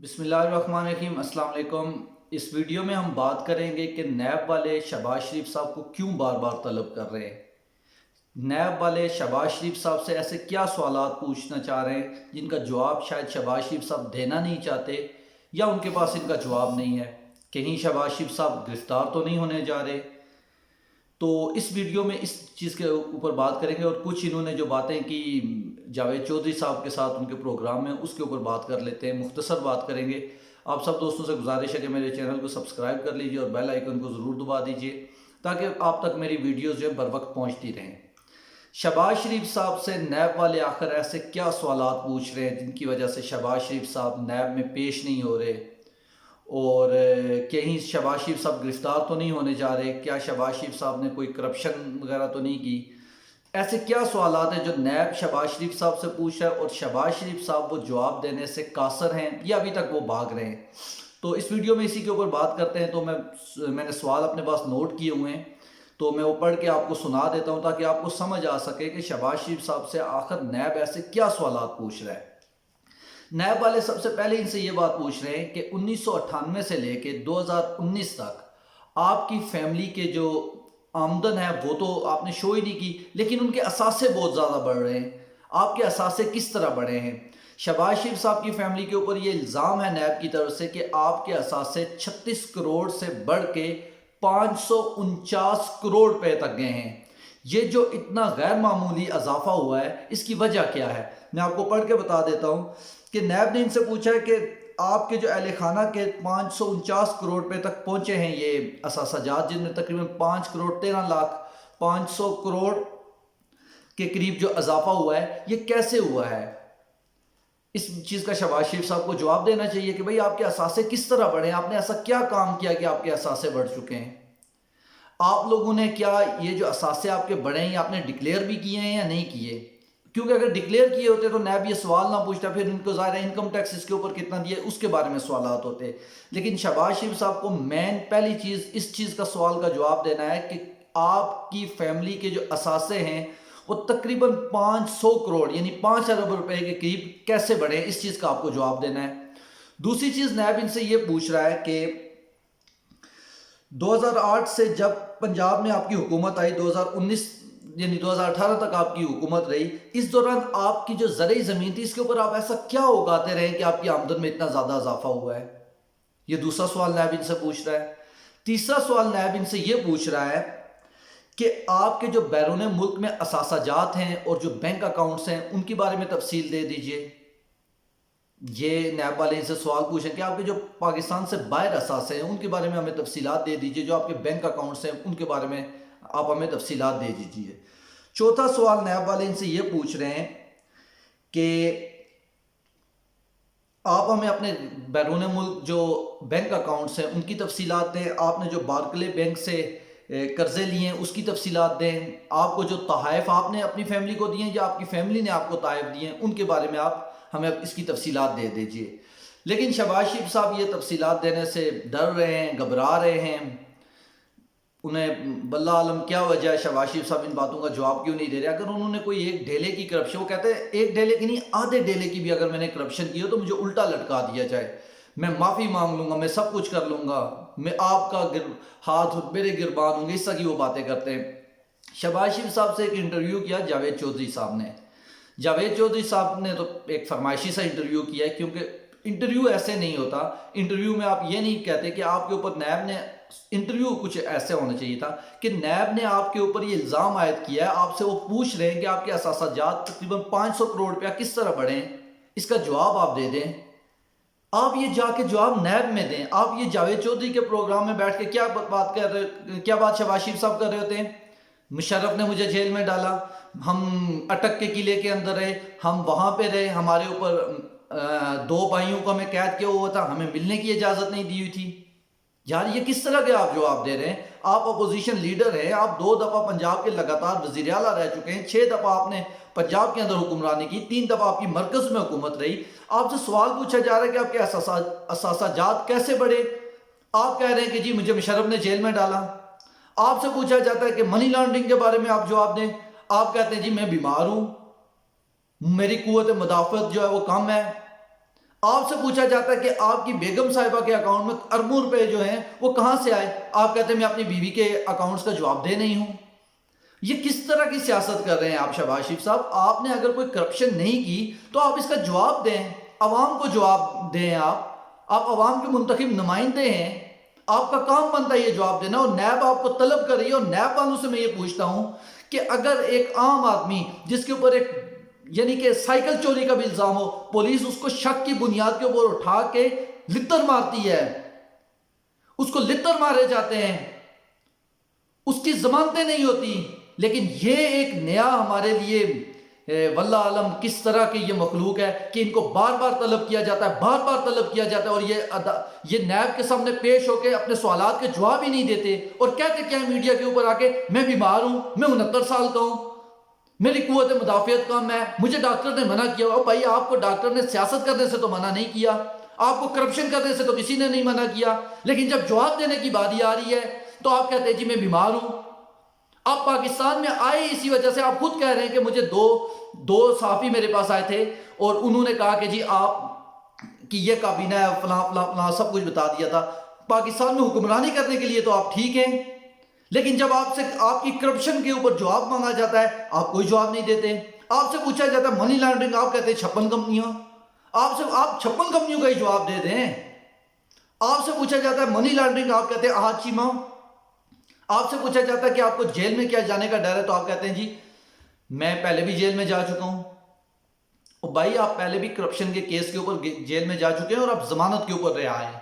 بسم اللہ الرحمن الرحیم۔ السلام علیکم۔ اس ویڈیو میں ہم بات کریں گے کہ نیب والے شہباز شریف صاحب کو کیوں بار بار طلب کر رہے ہیں۔ نیب والے شہباز شریف صاحب سے ایسے کیا سوالات پوچھنا چاہ رہے ہیں جن کا جواب شاید شہباز شریف صاحب دینا نہیں چاہتے یا ان کے پاس ان کا جواب نہیں ہے۔ کہیں شہباز شریف صاحب گرفتار تو نہیں ہونے جا رہے؟ تو اس ویڈیو میں اس چیز کے اوپر بات کریں گے، اور کچھ انہوں نے جو باتیں کی جاوید چودھری صاحب کے ساتھ ان کے پروگرام میں، اس کے اوپر بات کر لیتے ہیں، مختصر بات کریں گے۔ آپ سب دوستوں سے گزارش ہے کہ میرے چینل کو سبسکرائب کر لیجئے اور بیل آئیکن کو ضرور دبا دیجئے تاکہ آپ تک میری ویڈیوز جو بر وقت پہنچتی رہیں۔ شہباز شریف صاحب سے نیب والے آخر ایسے کیا سوالات پوچھ رہے ہیں جن کی وجہ سے شہباز شریف صاحب نیب میں پیش نہیں ہو رہے، اور کہیں شہباز شریف صاحب گرفتار تو نہیں ہونے جا رہے؟ کیا شہباز شریف صاحب نے کوئی کرپشن وغیرہ تو نہیں کی؟ ایسے کیا سوالات ہیں جو نیب شہباز شریف صاحب سے پوچھ رہا ہے اور شہباز شریف صاحب وہ جواب دینے سے قاصر ہیں یا ابھی تک وہ بھاگ رہے ہیں؟ تو اس ویڈیو میں اسی کے اوپر بات کرتے ہیں۔ تو میں نے سوال اپنے پاس نوٹ کیے ہوئے ہیں، تو میں وہ پڑھ کے آپ کو سنا دیتا ہوں تاکہ آپ کو سمجھ آ سکے کہ شہباز شریف صاحب سے آخر نیب ایسے کیا سوالات پوچھ رہا ہے۔ نیب والے سب سے پہلے ان سے یہ بات پوچھ رہے ہیں کہ 1998 سے لے کے 2019 تک آپ کی فیملی کے جو آمدن ہے وہ تو آپ نے شو ہی نہیں کی، لیکن ان کے اثاثے بہت زیادہ بڑھ رہے ہیں۔ آپ کے اثاثے کس طرح بڑھے ہیں؟ شہباز شریف صاحب کی فیملی کے اوپر یہ الزام ہے نیب کی طرف سے کہ آپ کے اثاثے 36 کروڑ سے بڑھ کے 549 کروڑ روپے تک گئے ہیں۔ یہ جو اتنا غیر معمولی اضافہ ہوا ہے، اس کی وجہ کیا ہے؟ میں آپ کو پڑھ کے بتا دیتا ہوں کہ نیب نے ان سے پوچھا ہے کہ آپ کے جو اہل خانہ کے 549 کروڑ روپے تک پہنچے ہیں یہ اثاثہ جات، جن میں تقریباً 5 کروڑ 13 لاکھ 500 کروڑ کے قریب جو اضافہ ہوا ہے، یہ کیسے ہوا ہے؟ اس چیز کا شہباز شریف صاحب کو جواب دینا چاہیے کہ بھئی آپ کے اثاثے کس طرح بڑھے ہیں؟ آپ نے ایسا کیا کام کیا کہ آپ کے اثاثے بڑھ چکے ہیں؟ آپ لوگوں نے کیا یہ جو اثاثے آپ کے بڑھے ہیں آپ نے ڈکلیئر بھی کیے ہیں یا نہیں کیے؟ کیونکہ اگر ڈکلیئر کیے ہوتے تو نیب یہ سوال نہ پوچھتا، پھر ان کو ظاہر ہے انکم ٹیکس اس کے اوپر کتنا دیے اس کے بارے میں سوالات ہوتے۔ لیکن شہباز شریف صاحب کو مین پہلی چیز اس چیز کا سوال کا جواب دینا ہے کہ آپ کی فیملی کے جو اثاثے ہیں وہ تقریباً 500 کروڑ یعنی 5 ارب روپے کے قریب کیسے بڑھے ہیں، اس چیز کا آپ کو جواب دینا ہے۔ دوسری چیز نیب ان سے یہ پوچھ رہا ہے کہ 2008 سے جب پنجاب میں آپ کی حکومت آئی، 2019 یعنی 2018 تک آپ کی حکومت رہی، اس دوران آپ کی جو زرعی زمین تھی اس کے اوپر آپ ایسا کیا اگاتے رہے کہ آپ کی آمدن میں اتنا زیادہ اضافہ ہوا ہے؟ یہ دوسرا سوال نیب ان سے پوچھ رہا ہے۔ تیسرا سوال نیب ان سے یہ پوچھ رہا ہے کہ آپ کے جو بیرون ملک میں اثاثہ جات ہیں اور جو بینک اکاؤنٹس ہیں ان کے بارے میں تفصیل دے دیجئے۔ یہ نیب والے ان سے سوال پوچھیں کہ آپ کے جو پاکستان سے باہر اثاثے ہیں ان کے بارے میں ہمیں تفصیلات دے دیجئے، جو آپ کے بینک اکاؤنٹس ہیں ان کے بارے میں آپ ہمیں تفصیلات دے دیجئے۔ چوتھا سوال نیب والے ان سے یہ پوچھ رہے ہیں کہ آپ ہمیں اپنے بیرون ملک جو بینک اکاؤنٹس ہیں ان کی تفصیلات دیں، آپ نے جو بارکلے بینک سے قرضے لیے ہیں اس کی تفصیلات دیں، آپ کو جو تحائف آپ نے اپنی فیملی کو دیے ہیں یا آپ کی فیملی نے آپ کو تحائف دیے ہیں ان کے بارے میں آپ ہمیں اس کی تفصیلات دے دیجئے۔ لیکن شہباز شریف صاحب یہ تفصیلات دینے سے ڈر رہے ہیں، گھبرا رہے ہیں۔ انہیں باللہ عالم کیا وجہ ہے شہباز شریف صاحب ان باتوں کا جواب کیوں نہیں دے رہے۔ اگر انہوں نے کوئی ایک ڈھیلے کی کرپشن، وہ کہتے ہیں ایک ڈھیلے کی نہیں آدھے ڈھیلے کی بھی اگر میں نے کرپشن کی ہو تو مجھے الٹا لٹکا دیا جائے، میں معافی مانگ لوں گا، میں سب کچھ کر لوں گا، میں آپ کا ہاتھ میرے گربان ہوں گے، اس طرح کی وہ باتیں کرتے ہیں۔ شہباز شریف صاحب سے ایک انٹرویو کیا جاوید چودھری صاحب نے۔ جاوید چودھری صاحب نے تو ایک فرمائشی سا انٹرویو کیا ہے، کیونکہ انٹرویو ایسے نہیں ہوتا۔ انٹرویو میں آپ یہ نہیں کہتے کہ آپ کے اوپر نیب نے، انٹرویو کچھ ایسے ہونا چاہیے تھا کہ نیب نے آپ کے اوپر یہ الزام عائد کیا ہے، آپ سے وہ پوچھ رہے ہیں کہ آپ کے اثاثہ جات تقریباً 500 کروڑ روپیہ کس طرح بڑھے ہیں، اس کا جواب آپ دے دیں۔ آپ یہ جا کے جواب نیب میں دیں۔ آپ یہ جاوید چودھری کے پروگرام میں بیٹھ کے کیا بات شہباز شریف صاحب کر رہے ہوتے ہیں؟ مشرف نے مجھے جیل میں ڈالا، ہم اٹک کے قلعے کے اندر رہے، ہم وہاں پہ رہے، ہمارے اوپر 2 بھائیوں کو ہمیں قید کیا ہوا تھا، ہمیں ملنے کی اجازت نہیں دی ہوئی تھی۔ یار یہ کس طرح کے آپ جواب دے رہے ہیں؟ آپ اپوزیشن لیڈر ہیں، آپ 2 دفعہ پنجاب کے لگاتار وزیر اعلیٰ رہ چکے ہیں، 6 دفعہ آپ نے پنجاب کے اندر حکمرانی کی، 3 دفعہ آپ کی مرکز میں حکومت رہی۔ آپ سے سوال پوچھا جا رہا ہے کہ آپ کے اثاثہ جات کیسے بڑھے؟ آپ کہہ رہے ہیں کہ جی مجھے مشرف نے جیل میں ڈالا۔ آپ سے پوچھا جاتا ہے کہ منی لانڈرنگ کے بارے میں آپ جواب دیں، آپ کہتے ہیں جی میں بیمار ہوں، میری قوت مدافعت جو ہے وہ کم ہے۔ آپ سے پوچھا جاتا ہے کہ آپ کی بیگم صاحبہ کے اکاؤنٹ میں اربوں روپے جو ہیں وہ کہاں سے آئے، آپ کہتے ہیں میں اپنی بیوی کے اکاؤنٹس کا جواب دے نہیں ہوں۔ یہ کس طرح کی سیاست کر رہے ہیں آپ شہباز شریف صاحب؟ آپ نے اگر کوئی کرپشن نہیں کی تو آپ اس کا جواب دیں، عوام کو جواب دیں۔ آپ عوام کے منتخب نمائندے ہیں، آپ کا کام بنتا ہے یہ جواب دینا، اور نیب آپ کو طلب کر رہی ہے۔ اور نیب والوں سے میں یہ پوچھتا ہوں کہ اگر ایک عام آدمی جس کے اوپر ایک یعنی کہ سائیکل چوری کا بھی الزام ہو، پولیس اس کو شک کی بنیاد کے اوپر اٹھا کے لتر مارتی ہے، اس کو لتر مارے جاتے ہیں، اس کی ضمانتیں نہیں ہوتی، لیکن یہ ایک نیا ہمارے لیے واللہ عالم کس طرح کی یہ مخلوق ہے کہ ان کو بار بار طلب کیا جاتا ہے، بار بار طلب کیا جاتا ہے، اور یہ نیب کے سامنے پیش ہو کے اپنے سوالات کے جواب ہی نہیں دیتے، اور کہتے کیا میڈیا کے اوپر آ کے میں بیمار ہوں، میں 69 سال کا ہوں، میری قوت مدافعت کم ہے، مجھے ڈاکٹر نے منع کیا۔ اور بھائی آپ کو ڈاکٹر نے سیاست کرنے سے تو منع نہیں کیا، آپ کو کرپشن کرنے سے تو کسی نے نہیں منع کیا، لیکن جب جواب دینے کی باری آ رہی ہے تو آپ کہتے ہیں جی میں بیمار ہوں۔ آپ پاکستان میں آئے اسی وجہ سے، آپ خود کہہ رہے ہیں کہ مجھے دو صحافی میرے پاس آئے تھے اور انہوں نے کہا کہ جی آپ کی یہ کابینہ ہے، فلاں فلاں فلاں سب کچھ بتا دیا تھا۔ پاکستان میں حکمرانی کرنے کے لیے تو آپ ٹھیک ہیں، لیکن جب آپ سے آپ کی کرپشن کے اوپر جواب مانگا جاتا ہے آپ کوئی جواب نہیں دیتے۔ آپ سے پوچھا جاتا ہے منی لانڈرنگ، آپ کہتے ہیں 56 کمپنیاں، آپ 56 کمپنیوں کا ہی جواب دے دیں۔ آپ سے پوچھا جاتا ہے منی لانڈرنگ، آپ کہتے ہیں آج چیمہ۔ آپ سے پوچھا جاتا ہے کہ آپ کو جیل میں کیا جانے کا ڈر ہے، تو آپ کہتے ہیں جی میں پہلے بھی جیل میں جا چکا ہوں۔ اور بھائی آپ پہلے بھی کرپشن کے کیس کے اوپر جیل میں جا چکے ہیں اور آپ ضمانت کے اوپر رہا ہیں۔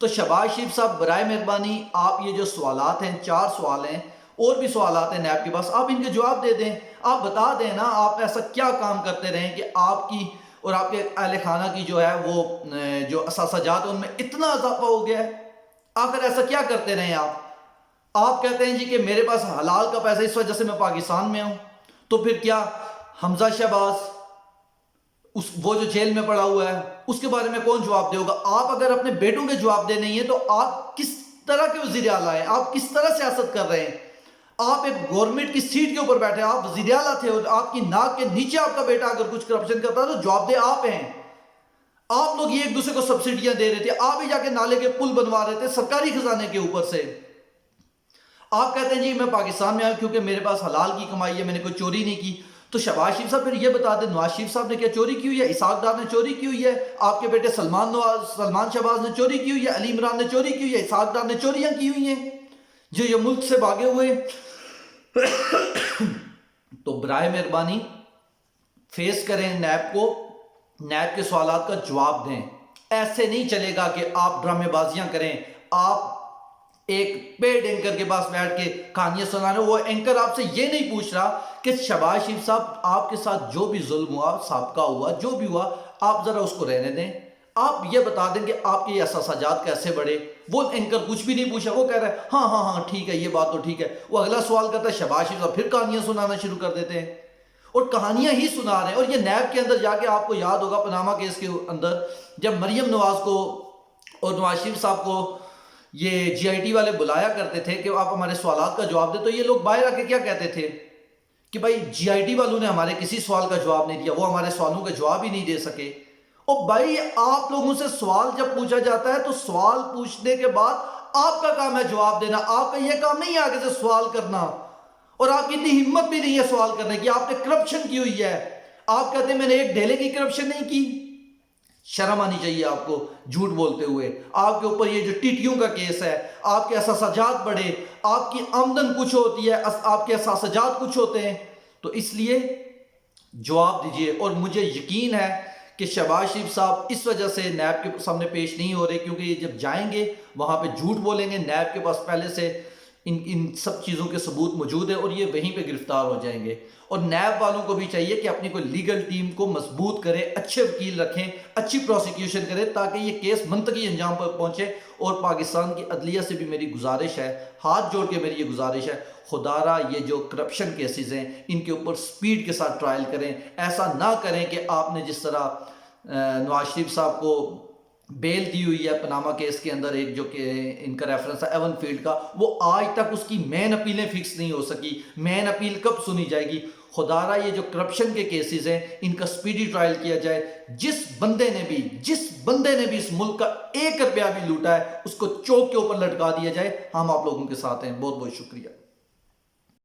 تو شہباز شریف صاحب برائے مہربانی آپ یہ جو سوالات ہیں، 4 سوال ہیں، اور بھی سوالات ہیں نیب کے پاس، آپ ان کے جواب دے دیں۔ آپ بتا دیں نا آپ ایسا کیا کام کرتے رہیں کہ آپ کی اور آپ کے اہل خانہ کی جو ہے وہ جو اثاثاجات ہیں ان میں اتنا اضافہ ہو گیا ہے، آخر ایسا کیا کرتے رہیں آپ کہتے ہیں جی کہ میرے پاس حلال کا پیسہ اس وجہ سے میں پاکستان میں ہوں، تو پھر کیا حمزہ شہباز وہ جو جیل میں پڑا ہوا ہے اس کے بارے میں کون جواب دے ہوگا؟ آپ اگر اپنے بیٹوں کے جواب دے نہیں ہیں تو آپ کس طرح کے وزیر اعلیٰ ہیں؟ آپ کس طرح سیاست کر رہے ہیں؟ آپ ایک گورنمنٹ کی سیٹ کے اوپر بیٹھے، آپ وزیر اعلیٰ تھے اور آپ کی ناک کے نیچے آپ کا بیٹا اگر کچھ کرپشن کرتا ہے تو جواب دے آپ ہیں۔ آپ لوگ یہ ایک دوسرے کو سبسڈیاں دے رہے تھے، آپ ہی جا کے نالے کے پل بنوا رہے تھے سرکاری خزانے کے اوپر سے۔ آپ کہتے ہیں جی میں پاکستان میں آیا کیونکہ میرے پاس حلال کی کمائی ہے، میں نے کوئی چوری نہیں کی۔ تو شہباز شریف صاحب پھر یہ بتا دیں نواز شریف صاحب نے کیا چوری کی ہوئی ہے؟ اسحاق ڈار نے چوری کی ہوئی ہے؟ آپ کے بیٹے سلمان شہباز نے چوری کی ہوئی ہے؟ علی عمران نے چوری کی ہوئی ہے؟ اسحاق ڈار نے چوریاں کی ہوئی ہیں جو یہ ملک سے بھاگے ہوئے؟ تو برائے مہربانی فیس کریں نیب کو، نیب کے سوالات کا جواب دیں۔ ایسے نہیں چلے گا کہ آپ ڈرامے بازیاں کریں، آپ ایک پیڈ اینکر کے پاس بیٹھ کے کہانیاں سنانے۔ وہ اینکر آپ سے یہ نہیں پوچھ رہا کہ شہباز شریف صاحب آپ کے ساتھ جو بھی ظلم ہوا، سابقہ ہوا، جو بھی ہوا، آپ ذرا اس کو رہنے دیں۔ آپ یہ بتا دیں کہ آپ کے یہ اثاثاجات کیسے بڑھے۔ وہ اینکر کچھ بھی نہیں پوچھا، وہ کہہ رہا ہے ہاں ہاں ہاں ٹھیک ہے، یہ بات تو ٹھیک ہے۔ وہ اگلا سوال کرتا ہے شہباز شریف صاحب پھر کہانیاں سنانا شروع کر دیتے ہیں اور کہانیاں ہی سنا رہے ہیں۔ اور یہ نیب کے اندر جا کے آپ کو یاد ہوگا پاناما کیس کے اندر جب مریم نواز کو اور نواز شریف صاحب کو یہ جی آئی ٹی والے بلایا کرتے تھے کہ آپ ہمارے سوالات کا جواب دیں، تو یہ لوگ باہر آ کے کیا کہتے تھے کہ بھائی جی آئی ٹی والوں نے ہمارے کسی سوال کا جواب نہیں دیا، وہ ہمارے سوالوں کا جواب ہی نہیں دے سکے۔ اور بھائی آپ لوگوں سے سوال جب پوچھا جاتا ہے تو سوال پوچھنے کے بعد آپ کا کام ہے جواب دینا، آپ کا یہ کام نہیں ہے آگے سے سوال کرنا۔ اور آپ کی اتنی ہمت بھی نہیں ہے سوال کرنے کی، آپ نے کرپشن کی ہوئی ہے۔ آپ کہتے ہیں میں نے ایک ڈھیلے کی کرپشن نہیں کی، شرم آنی چاہیے آپ کو جھوٹ بولتے ہوئے۔ آپ کے اوپر یہ جو ٹیٹیوں کا کیس ہے، آپ کے اثاثاجات بڑھے، آپ کی آمدن کچھ ہوتی ہے، آپ کے اثاثاجات کچھ ہوتے ہیں، تو اس لیے جواب دیجئے۔ اور مجھے یقین ہے کہ شہباز شریف صاحب اس وجہ سے نیب کے سامنے پیش نہیں ہو رہے کیونکہ یہ جب جائیں گے وہاں پہ جھوٹ بولیں گے، نیب کے پاس پہلے سے ان سب چیزوں کے ثبوت موجود ہے اور یہ وہیں پہ گرفتار ہو جائیں گے۔ اور نیب والوں کو بھی چاہیے کہ اپنی کوئی لیگل ٹیم کو مضبوط کرے، اچھے وکیل رکھیں، اچھی پروسیکیوشن کرے تاکہ یہ کیس منطقی انجام پر پہنچے۔ اور پاکستان کی عدلیہ سے بھی میری گزارش ہے، ہاتھ جوڑ کے میری یہ گزارش ہے، خدا را یہ جو کرپشن کیسز ہیں ان کے اوپر سپیڈ کے ساتھ ٹرائل کریں۔ ایسا نہ کریں کہ آپ نے جس طرح نواز شریف صاحب کو بیل دی ہوئی ہے پاناما کیس کے اندر، ایک جو کہ ان کا ریفرنس ہے ایون فیلڈ کا، وہ آج تک اس کی مین اپیلیں فکس نہیں ہو سکی۔ مین اپیل کب سنی جائے گی؟ خدارہ یہ جو کرپشن کے کیسز ہیں ان کا سپیڈی ٹرائل کیا جائے. جس بندے نے بھی اس ملک کا 1 روپیہ بھی لوٹا ہے اس کو چوک کے اوپر لٹکا دیا جائے. ہم آپ لوگوں کے ساتھ ہیں. بہت بہت شکریہ.